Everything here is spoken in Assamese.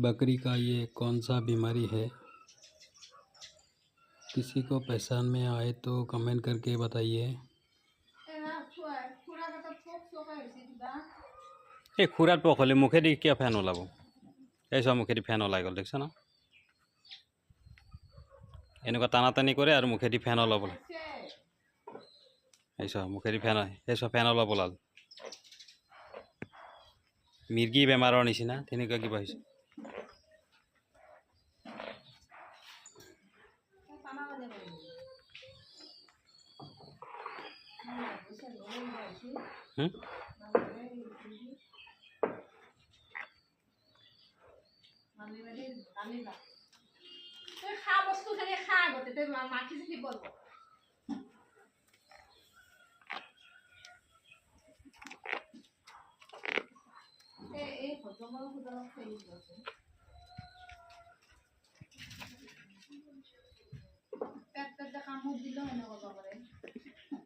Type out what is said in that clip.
बकरी का ये कौन सा बीमारी है? किसी को पहचान में आए तो कमेंट करके बताइए। এই খুৰাত পক হ'লে মুখেদি কিয় ফেন ওলাব? এই চোৱা মুখেদি ফেন ওলাই গ'ল দেখিছ না? এনেকুৱা টানাটানি কৰে আৰু মুখেদি ফেন ওলাব। এই চোৱা মুখেদি ফেন এই চোৱা ফেন ওলাব ওলাল। মিৰ্গী বেমাৰৰ নিচিনা তেনেকুৱা কিবা হৈছে।